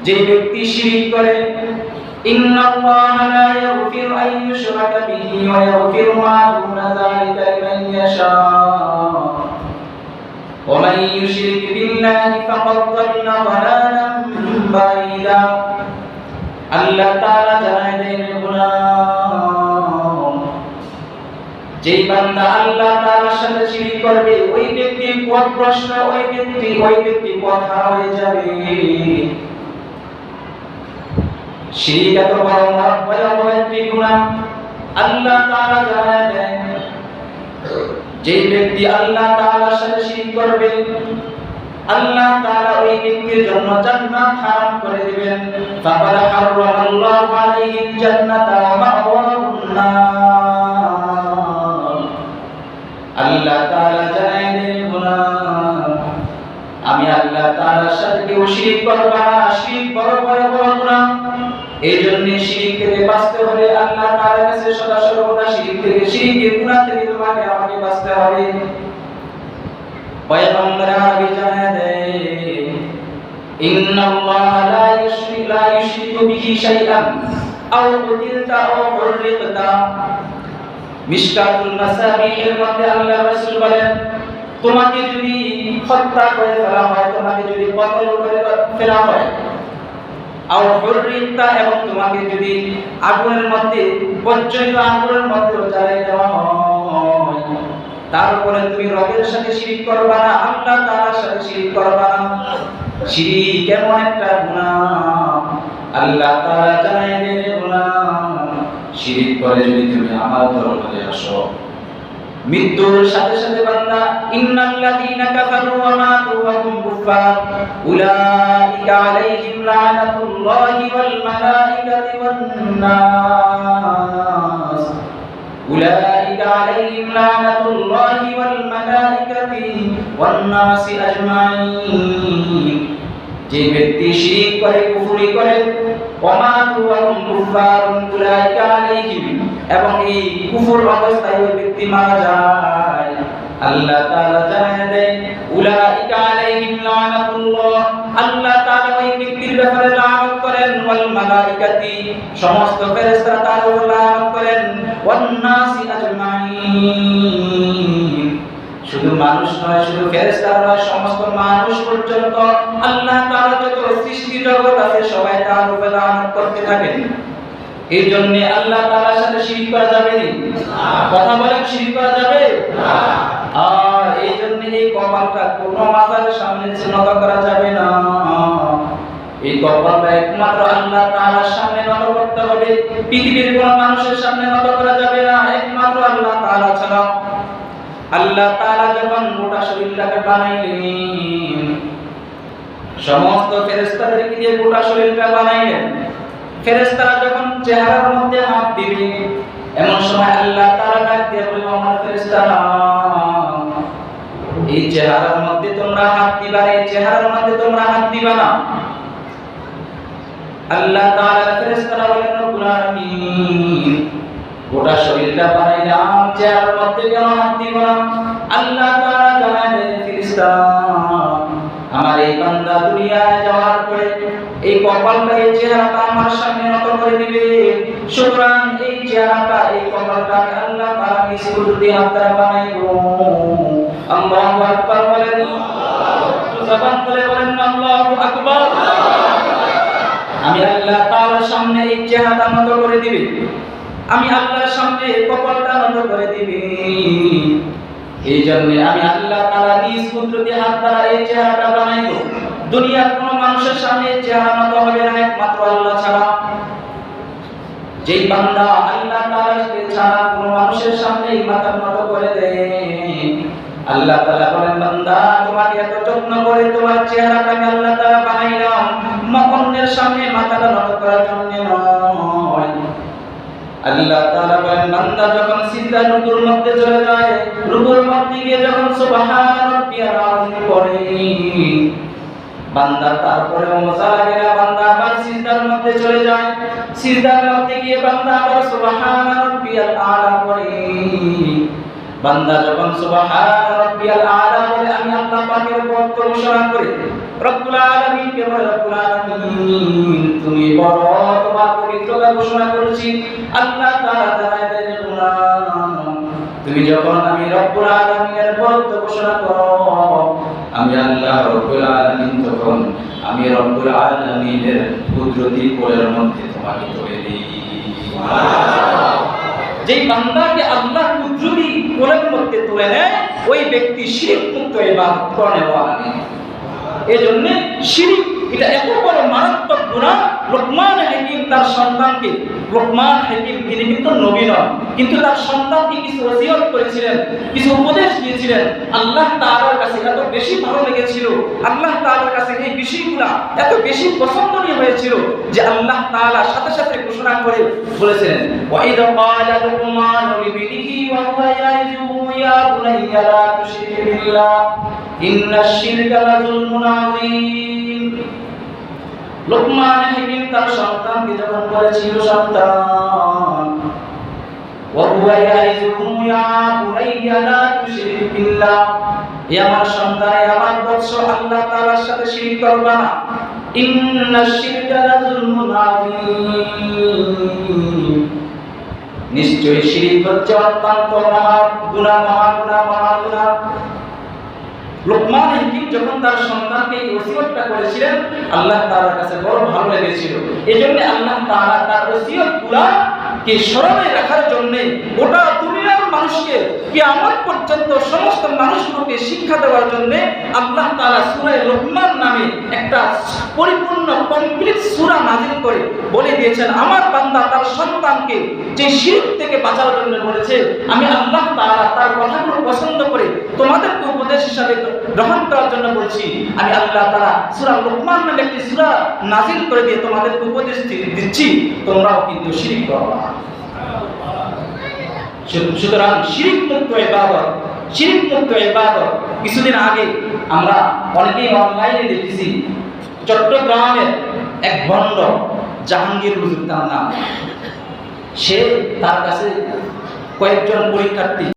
যে ব্যক্তি শিরক করে ইন্নাল্লাহা লা ইয়াগফিরু আন ইউশরাকা বিহি ওয়া ইয়াগফিরু মা দুনা যালিকা লিমান ইয়াশা ওয়া মান ইউশরিক বিল্লাহি ফাকাদ দাল্লা দালালান বাঈদা। আল্লাহ তাআলা জানায় দেন গোলাম, যেই বান্দা আল্লাহ তাআলার সাথে শিরক করবে ওই ব্যক্তি পথভ্রষ্ট, ওই ব্যক্তি পথ হারা হয়ে যাবে। শিরক এত বড় ভয়াবহ একটি গুনাহ। আল্লাহ তাআলা জানায় দেন, যেই ব্যক্তি আল্লাহ তাআলার সাথে শিরক করবে আল্লাহ তাআলা ওই ব্যক্তির জন্য জান্নাত হারাম করে দিবেন। ফাকাদ হারামাল্লাহু আলাইহিল জান্নাতা ওয়া মাওয়াহুন নার। আল্লাহ তাআলা জানায় দেন গোলাম, আমি আল্লাহ তাআলার সাথে কেউ শিরক করবে না। শিরক বড় ভয়াবহ গুনাহ। এইজন্য শিরক থেকে বাঁচতে হলে আল্লাহ তাআলার কাছে সদা সর্বদা শিরকের গুনাহ থেকে তোমাকে আমাকে বাঁচতে হবে। পয়গম্বর আরবি জানায় দেন, ইন্নাল্লাহা লা ইউশরিকু বিহি শাইআন আও কুতিলতা আও হুররিকতা। মিশকাতুল মাসাবিহের মধ্যে আল্লাহ রাসূল বলেন, তোমাকে যদি হত্যা করে ফেলা হয়, তোমাকে যদি কতল করে ফেলা হয়, আও হুররিকতা, এবং তোমাকে যদি আগুনের মধ্যে প্রজ্বলিত আগুনের মধ্যে জ্বালিয়ে দেওয়া হয়, তারপরে তুমি রবের সাথে শিরক করবা না, আল্লাহ তাআলার সাথে শিরক করবা না। শিরক এমন একটা গুনাহ, আল্লাহ তাআলা জানায় দেন গোলাম, শিরক করে যদি তুমি আমার দরবারে আসো, মৃত্যুর সাথে সাথে বান্দা ইন্নাল্লাযীনা কাফারু ওয়া মাতু ওয়া হুম কুফার উলাইকা আলাইহিম লানাতুল্লাহি ওয়াল মালাইকাতি ওয়ান নাস। أولئك عليهم لعنة الله والملائكة والناس أجمعين। যে ব্যক্তি শিরক করে, কুফরি করে, ওয়ামাতু ওয়া হুম কুফারুন উলাইকা আলাইহিম, এবং এই কুফর অবস্থায় ওই ব্যক্তি মারা যায়, আল্লাহ তাআলা জানায় দেন, উলাইকা আলাইহিম লানাতুল্লাহ, আল্লাহ তাআলা ওই ব্যক্তির ব্যাপারে লানত করেন, ওয়াল মালাইকাতি, সমস্ত ফেরেশতারা তার উপর লানত করেন, ওয়ান নাসি আজমাইন, শুধু মানুষ নয়, শুধু ফেরেশতারা নয়, সমস্ত মানুষ পর্যন্ত আল্লাহ তাআলা যত সৃষ্টি জগৎ আছে সবাই তার উপর লানত করতে থাকেন। এই জন্য আল্লাহ তাআলার সাথে শিরক করা যাবে না। কথা বলেন, শিরক করা যাবে না। আর এই জন্য এই কপালটা কোনো মাজারের সামনে নত করা যাবে না। এই কপালটা একমাত্র আল্লাহ তাআলার সামনে নত করতে হবে। পৃথিবীর কোনো মানুষের সামনে নত করা যাবে না, একমাত্র আল্লাহ তাআলা ছাড়া। আল্লাহ তাআলা যখন গোটা শরীরটাকে বানাইলেন, সমস্ত ফেরেশতাদেরকে দিয়ে গোটা শরীরটা বানাইলেন, ফেরেশতারা যখন চেহারার মধ্যে হাত দিবে, এমন সময় আল্লাহ তাআলা ডাক দিয়ে বলল, আমার ফেরেশতারা, এই চেহারার মধ্যে তোমরা হাত দিবা, এই চেহারার মধ্যে তোমরা হাত দিবা না। আল্লাহ তাআলা ফেরেশতারা বলেন, রব্বুল আলামিন, গোটা শরীরটা বানাইলাম, চেহারার মধ্যে কেন হাত দিব না? আল্লাহ তাআলা জানায় দেন, ফেরেশতা, আমার এই বান্দা দুনিয়ায় যাওয়ার পরে এই কপালটা, এই চেহারাটা আমার সামনে নত করে দিবে, সুতরাং এই চেহারাটা, এই কপালটা আমি আল্লাহ তাআলা নিজ কুদরতি হাত দ্বারা বানাইবো। আল্লাহু আকবার বলেন, জবান খুলে বলেন আল্লাহু আকবার। আমি আল্লাহ তাআলার সামনে এই চেহারাটা নত করে দিবে, আমি আল্লাহর সামনে কপালটা নত করে দিবে। এই জন্য আমি আল্লাহ তাআলা নিজ কুদরতি হাত দ্বারা এই চেহারাটা বানাইবো। দুনিয়ার কোনো মানুষের সামনে চেহারা নত হবে না, একমাত্র আল্লাহ ছাড়া। যেই বান্দা আল্লাহ তাআলাকে ছাড়া কোনো মানুষের সামনে মাথা নত করে দেয়, আল্লাহ তাআলা বলেন, বান্দা, তোমাকে এত যত্ন করে তোমার চেহারাটা আমি আল্লাহ তাআলা বানাইলাম, অন্যের সামনে মাথাটা নত করার জন্য নয়। আল্লাহ তাআলা বলেন, বান্দা যখন সিজদা রুকুর মধ্যে চলে যায়, রুকুর মধ্যে গিয়ে যখন সুবহান রাব্বিয়াল আযীম পড়ে, বান্দা তারপরে মজা লাগে না, বান্দা আবার সিজদার মধ্যে চলে যায়, সিজদার মধ্যে গিয়ে বান্দা আবার সুবহান রাব্বিয়াল আলা পড়ে, বান্দা যখন সুবহান রাব্বিয়াল আলা বলে আমি আল্লাহ পাকের বরত্ব ঘোষণা করি, রব্বুল আলামিনকে বলে রব্বুল আলামিন তুমি বড়, তোমার পবিত্রতা ঘোষণা করেছি। আল্লাহ তাআলা জানায় তুমি যখন আমি রব্বুল আলামিনের বরত্ব ঘোষণা করো, আমি আল্লাহ রব্বুল আলামিন তখন আমি রব্বুল আলামিনের কুদরতি কোলের মধ্যে তোমাকে তুলে দিই। সুবহানাল্লাহ। যেই বান্দাকে আল্লাহ কুদরতি কোলের মধ্যে তুলে নেয় ওই ব্যক্তি শিরক মুক্ত ইবাদত করে বলে। এজন্য শিরক এটা এত বড় মারাত্মক গুনাহ। লোকমান হাকিম তার সন্তানকে, লোকমান হাকিম তিনি কিন্তু নবী নন, কিন্তু তার সন্তানকে কিছু ওসিয়ত করেছিলেন, কিছু উপদেশ দিয়েছিলেন। আল্লাহ তাআলার কাছে এত বেশি ভালো লেগেছিল, আল্লাহ তাআলার কাছে এই বিষয়গুলো এত বেশি পছন্দনীয় হয়েছিল যে আল্লাহ তাআলা সাথে সাথে ঘোষণা করে বলেছিলেন, ওয়াইদা ক্বালা লুকমান লিবিনিহি ওয়া হুয়া ইয়াইযুহু ইয়া বুনাইয়া লা তুশরিক বিল্লাহ ইন্নাশ শিরকা লাযুলমুন আযীম। লোকমান হাকিম তার সন্তানকে যখন বলেছিল, সন্তান ওয়া হুয়া ইয়াইযুহু ইয়া বুনাইয়া লা তুশরিক বিল্লাহ, হে আমার সন্তান, হে আমার বৎস, আল্লাহ তাআলার সাথে শিরক করবা না। ইন্নাশ শিরকা লাযুলমুন আযীম, নিশ্চয়ই শিরক হচ্ছে অত্যন্ত মহা গুনাহ। লোকমান হাকিম যখন তার সন্তানকে এই ওসিয়তটা করেছিলেন আল্লাহ তাআলার কাছে বড় ভালো লেগেছিল। এজন্য আল্লাহ তাআলা তার ওসিয়তগুলোকে স্মরণে রাখার জন্য গোটা দুনিয়ার মানুষকে কিয়ামত পর্যন্ত সমস্ত মানুষগুলোকে শিক্ষা দেওয়ার জন্য আল্লাহ তাআলা সূরা লোকমান নামে একটা পরিপূর্ণ কমপ্লিট সূরা নাযিল করে বলে দিয়েছেন, আমার বান্দা তার সন্তানকে যে শিরক থেকে বাঁচার জন্য বলেছে, আমি আল্লাহ তাআলা তার কথাগুলো পছন্দ করে তোমাদেরকে উপদেশ হিসাবে গ্রহণ করার জন্য বলছি। আমি আল্লাহ তাআলা সূরা লোকমান নামে একটি সূরা নাযিল করে দিয়ে তোমাদেরকে উপদেশ দিচ্ছি, তোমরাও কিন্তু শিরক করো না। সুতরাং শিরক মুক্ত ইবাদত, শিরক মুক্ত ইবাদত। কিছুদিন আগে আমরা অনেকেই অনলাইনে দেখেছি চট্টগ্রামের এক ভণ্ড জাহাঙ্গীর হুজুর তার নাম, সে তার কাছে কয়েকজন পরীক্ষার্থী